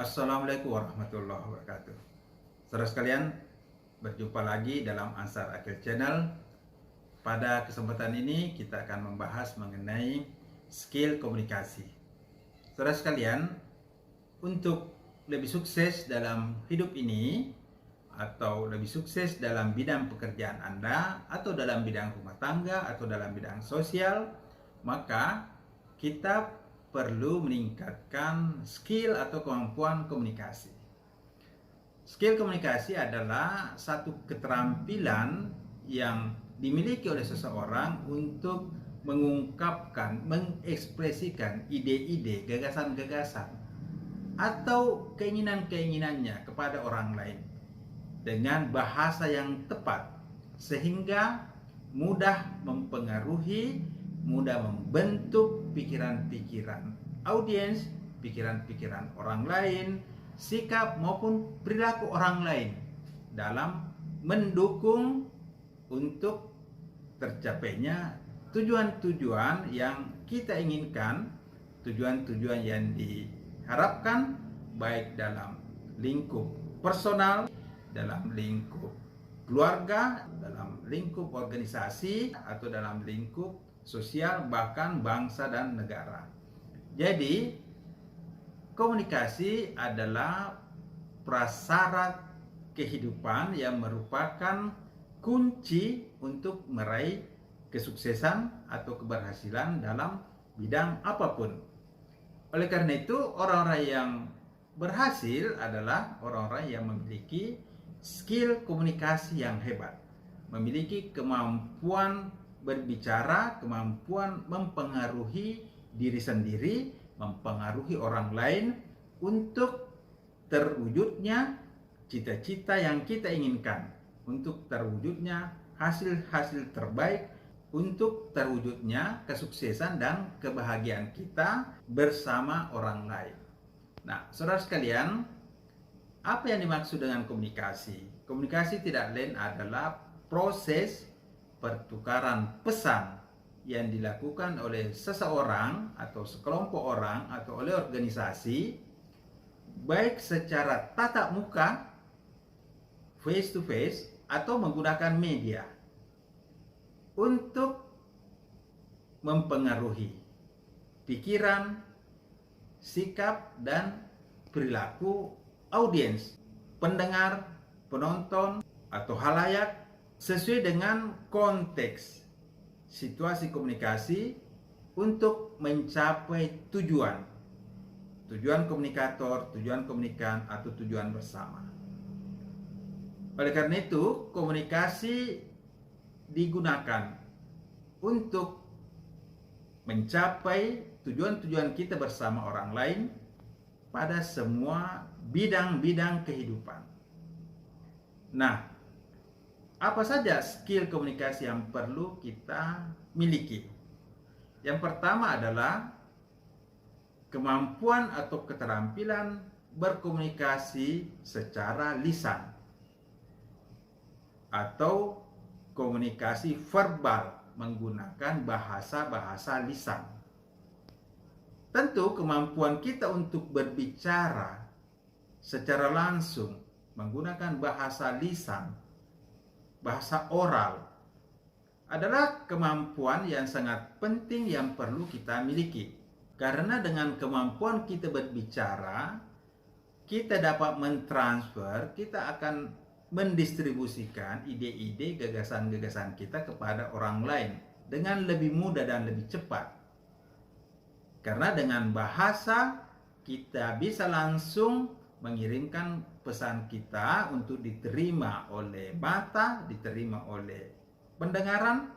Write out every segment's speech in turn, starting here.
Assalamualaikum warahmatullahi wabarakatuh. Saudara sekalian, berjumpa lagi dalam Ansar Akil Channel. Pada kesempatan ini kita akan membahas mengenai skill komunikasi. Saudara sekalian, untuk lebih sukses dalam hidup ini atau lebih sukses dalam bidang pekerjaan Anda atau dalam bidang rumah tangga atau dalam bidang sosial, maka kita perlu meningkatkan skill atau kemampuan komunikasi. Skill komunikasi adalah satu keterampilan yang dimiliki oleh seseorang untuk mengungkapkan, mengekspresikan ide-ide, gagasan-gagasan atau keinginan-keinginannya kepada orang lain dengan bahasa yang tepat sehingga mudah mempengaruhi, mudah membentuk pikiran-pikiran audiens, pikiran-pikiran orang lain, sikap maupun perilaku orang lain dalam mendukung untuk tercapainya tujuan-tujuan yang kita inginkan, tujuan-tujuan yang diharapkan baik dalam lingkup personal, dalam lingkup keluarga, dalam lingkup organisasi, atau dalam lingkup sosial, bahkan bangsa dan negara. Jadi, komunikasi adalah prasyarat kehidupan yang merupakan kunci untuk meraih kesuksesan atau keberhasilan dalam bidang apapun. Oleh karena itu, orang-orang yang berhasil adalah orang-orang yang memiliki skill komunikasi yang hebat, memiliki kemampuan berbicara, kemampuan mempengaruhi diri sendiri, mempengaruhi orang lain untuk terwujudnya cita-cita yang kita inginkan, untuk terwujudnya hasil-hasil terbaik, untuk terwujudnya kesuksesan dan kebahagiaan kita bersama orang lain. Nah, saudara sekalian, apa yang dimaksud dengan komunikasi? Komunikasi tidak lain adalah proses pertukaran pesan yang dilakukan oleh seseorang atau sekelompok orang atau oleh organisasi, baik secara tatap muka, face to face, atau menggunakan media untuk mempengaruhi pikiran, sikap, dan perilaku audiens, pendengar, penonton, atau halayak sesuai dengan konteks situasi komunikasi untuk mencapai tujuan komunikator, tujuan komunikan, atau tujuan bersama. Oleh karena itu, komunikasi digunakan untuk mencapai tujuan-tujuan kita bersama orang lain pada semua bidang-bidang kehidupan. Nah, apa saja skill komunikasi yang perlu kita miliki? Yang pertama adalah kemampuan atau keterampilan berkomunikasi secara lisan atau komunikasi verbal menggunakan bahasa-bahasa lisan. Tentu kemampuan kita untuk berbicara secara langsung menggunakan bahasa lisan, bahasa oral, adalah kemampuan yang sangat penting yang perlu kita miliki. Karena dengan kemampuan kita berbicara, kita dapat mentransfer, kita akan mendistribusikan ide-ide, gagasan-gagasan kita kepada orang lain dengan lebih mudah dan lebih cepat. Karena dengan bahasa kita bisa langsung mengirimkan pesan kita untuk diterima oleh mata, diterima oleh pendengaran,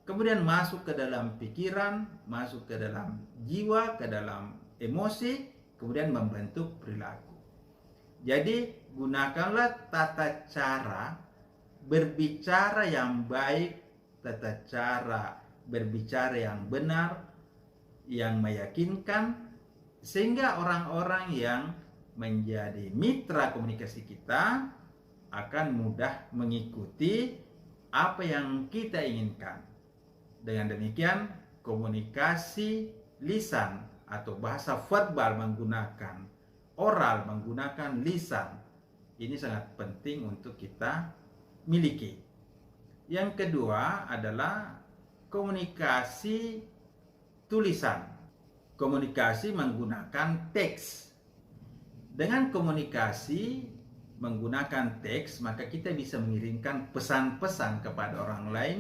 kemudian masuk ke dalam pikiran, masuk ke dalam jiwa, ke dalam emosi, kemudian membentuk perilaku. Jadi gunakanlah tata cara berbicara yang baik, tata cara berbicara yang benar, yang meyakinkan, sehingga orang-orang yang menjadi mitra komunikasi kita akan mudah mengikuti apa yang kita inginkan. Dengan demikian, komunikasi lisan atau bahasa verbal menggunakan oral, menggunakan lisan. Ini sangat penting untuk kita miliki. Yang kedua adalah komunikasi tulisan. Komunikasi menggunakan teks. Dengan komunikasi menggunakan teks, maka kita bisa mengirimkan pesan-pesan kepada orang lain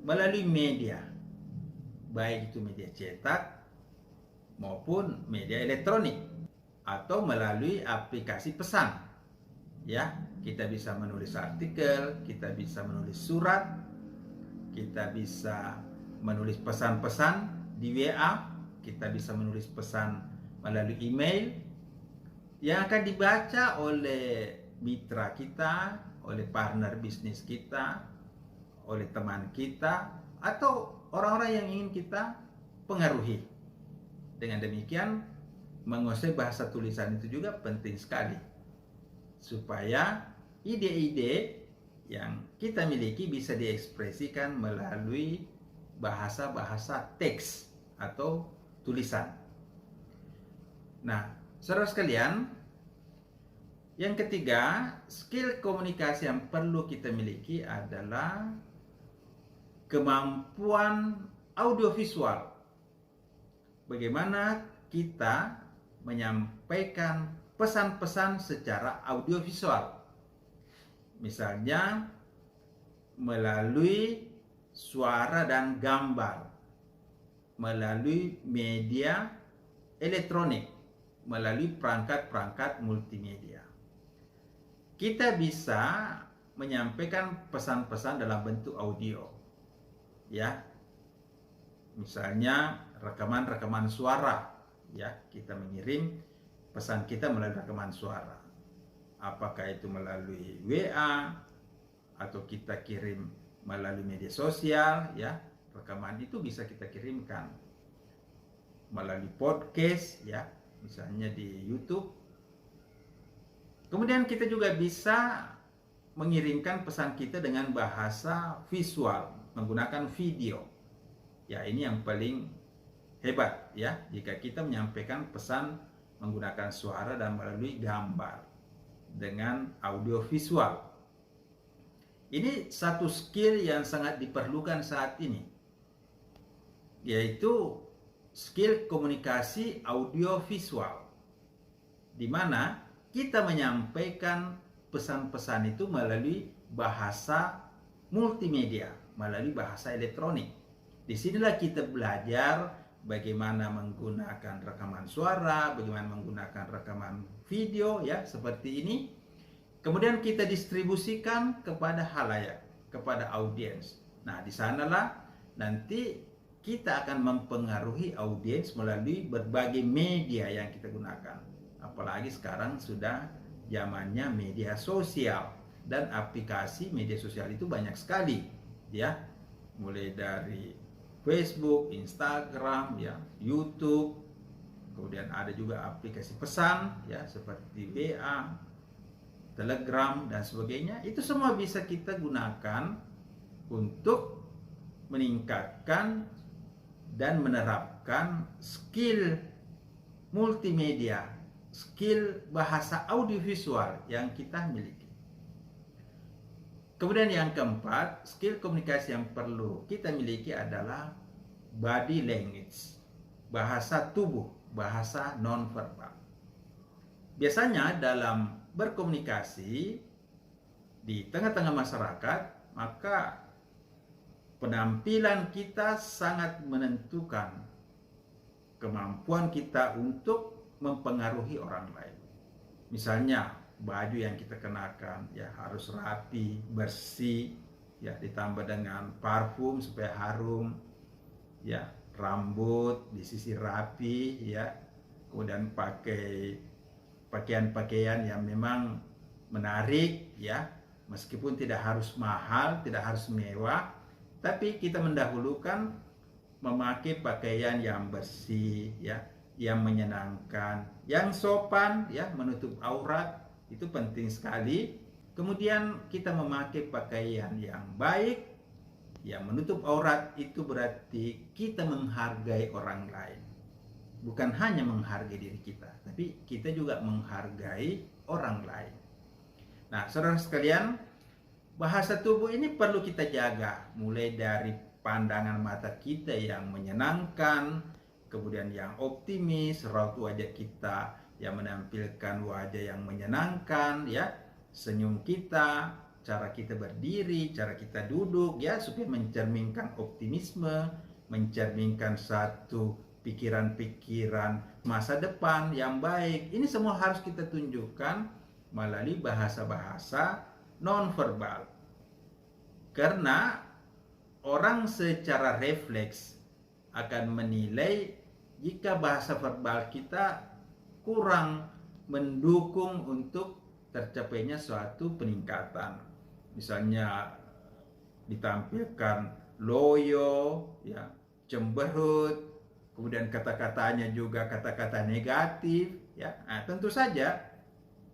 melalui media, baik itu media cetak maupun media elektronik atau melalui aplikasi pesan. Ya, kita bisa menulis artikel, kita bisa menulis surat, kita bisa menulis pesan-pesan di WA, kita bisa menulis pesan melalui email yang akan dibaca oleh mitra kita, oleh partner bisnis kita, oleh teman kita, atau orang-orang yang ingin kita pengaruhi. Dengan demikian, menguasai bahasa tulisan itu juga penting sekali, supaya ide-ide yang kita miliki bisa diekspresikan melalui bahasa-bahasa teks atau tulisan. Nah, saudara sekalian, yang ketiga, skill komunikasi yang perlu kita miliki adalah kemampuan audiovisual. Bagaimana kita menyampaikan pesan-pesan secara audiovisual. Misalnya melalui suara dan gambar, melalui media elektronik, melalui perangkat-perangkat multimedia. Kita bisa menyampaikan pesan-pesan dalam bentuk audio. Ya. Misalnya rekaman-rekaman suara, ya, kita mengirim pesan kita melalui rekaman suara. Apakah itu melalui WA atau kita kirim melalui media sosial, ya. Rekaman itu bisa kita kirimkan melalui podcast, ya, misalnya di YouTube. Kemudian kita juga bisa mengirimkan pesan kita dengan bahasa visual, menggunakan video. Ya, ini yang paling hebat, ya, jika kita menyampaikan pesan menggunakan suara dan melalui gambar dengan audio visual. Ini satu skill yang sangat diperlukan saat ini, yaitu skill komunikasi audio visual, di mana kita menyampaikan pesan-pesan itu melalui bahasa multimedia, melalui bahasa elektronik. Disinilah kita belajar bagaimana menggunakan rekaman suara, bagaimana menggunakan rekaman video, ya, seperti ini. Kemudian kita distribusikan kepada halayak, kepada audiens. Nah, di sanalah nanti kita akan mempengaruhi audiens melalui berbagai media yang kita gunakan. Apalagi sekarang sudah zamannya media sosial, dan aplikasi media sosial itu banyak sekali, ya. Mulai dari Facebook, Instagram, ya, YouTube. Kemudian ada juga aplikasi pesan, ya, seperti WA, Telegram dan sebagainya. Itu semua bisa kita gunakan untuk meningkatkan dan menerapkan skill multimedia, skill bahasa audiovisual yang kita miliki. Kemudian yang keempat, skill komunikasi yang perlu kita miliki adalah body language, bahasa tubuh, bahasa nonverbal. Biasanya dalam berkomunikasi di tengah-tengah masyarakat, maka penampilan kita sangat menentukan kemampuan kita untuk mempengaruhi orang lain. Misalnya baju yang kita kenakan, ya, harus rapi, bersih, ya, ditambah dengan parfum supaya harum, ya, rambut disisir rapi, ya, kemudian pakai pakaian-pakaian yang memang menarik, ya, meskipun tidak harus mahal, tidak harus mewah, tapi kita mendahulukan memakai pakaian yang bersih, ya, yang menyenangkan, yang sopan, ya, menutup aurat, itu penting sekali. Kemudian kita memakai pakaian yang baik, yang menutup aurat, itu berarti kita menghargai orang lain. bukan hanya menghargai diri kita, tapi kita juga menghargai orang lain. Nah, saudara sekalian, bahasa tubuh ini perlu kita jaga, mulai dari pandangan mata kita yang menyenangkan, kemudian yang optimis, raut wajah kita yang menampilkan wajah yang menyenangkan, ya, senyum kita, cara kita berdiri, cara kita duduk, ya, supaya mencerminkan optimisme, mencerminkan satu pikiran-pikiran masa depan yang baik. Ini semua harus kita tunjukkan melalui bahasa-bahasa nonverbal. Karena orang secara refleks akan menilai jika bahasa verbal kita kurang mendukung untuk tercapainya suatu peningkatan. Misalnya ditampilkan loyo, ya, cemberut, kemudian kata-katanya juga kata-kata negatif, ya. Nah, tentu saja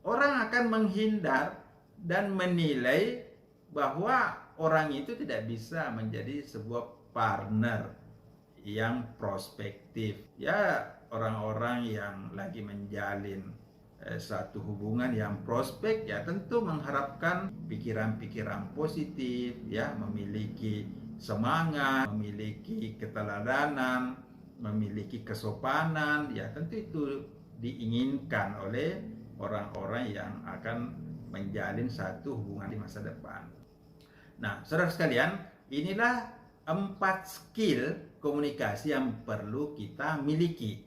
orang akan menghindar dan menilai bahwa orang itu tidak bisa menjadi sebuah partner yang prospektif. Ya, orang-orang yang lagi menjalin satu hubungan yang prospek, ya tentu mengharapkan pikiran-pikiran positif, ya, memiliki semangat, memiliki keteladanan, memiliki kesopanan, ya tentu itu diinginkan oleh orang-orang yang akan menjalin satu hubungan di masa depan. Nah, saudara sekalian, inilah 4 skill komunikasi yang perlu kita miliki.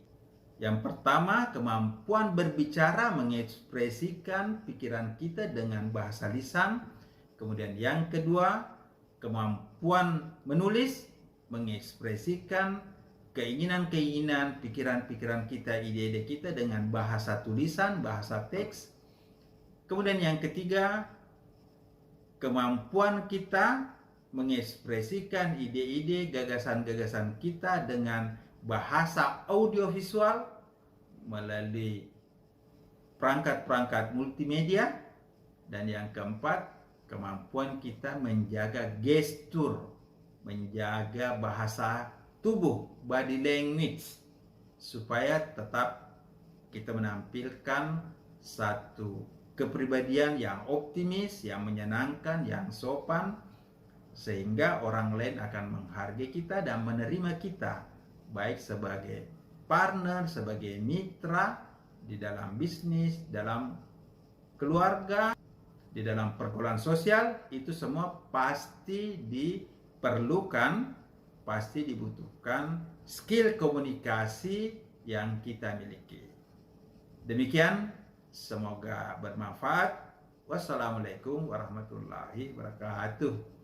Yang pertama, kemampuan berbicara, mengekspresikan pikiran kita dengan bahasa lisan. Kemudian yang kedua, kemampuan menulis, mengekspresikan keinginan-keinginan, pikiran-pikiran kita, ide-ide kita dengan bahasa tulisan, bahasa teks. Kemudian yang ketiga, kemampuan kita mengekspresikan ide-ide, gagasan-gagasan kita dengan bahasa audiovisual melalui perangkat-perangkat multimedia. Dan yang keempat, kemampuan kita menjaga gestur, menjaga bahasa tubuh, body language, supaya tetap kita menampilkan satu kepribadian yang optimis, yang menyenangkan, yang sopan, sehingga orang lain akan menghargai kita dan menerima kita, baik sebagai partner, sebagai mitra di dalam bisnis, dalam keluarga, di dalam pergaulan sosial. Itu semua pasti diperlukan, pasti dibutuhkan skill komunikasi yang kita miliki. Demikian, semoga bermanfaat. Wassalamualaikum warahmatullahi wabarakatuh.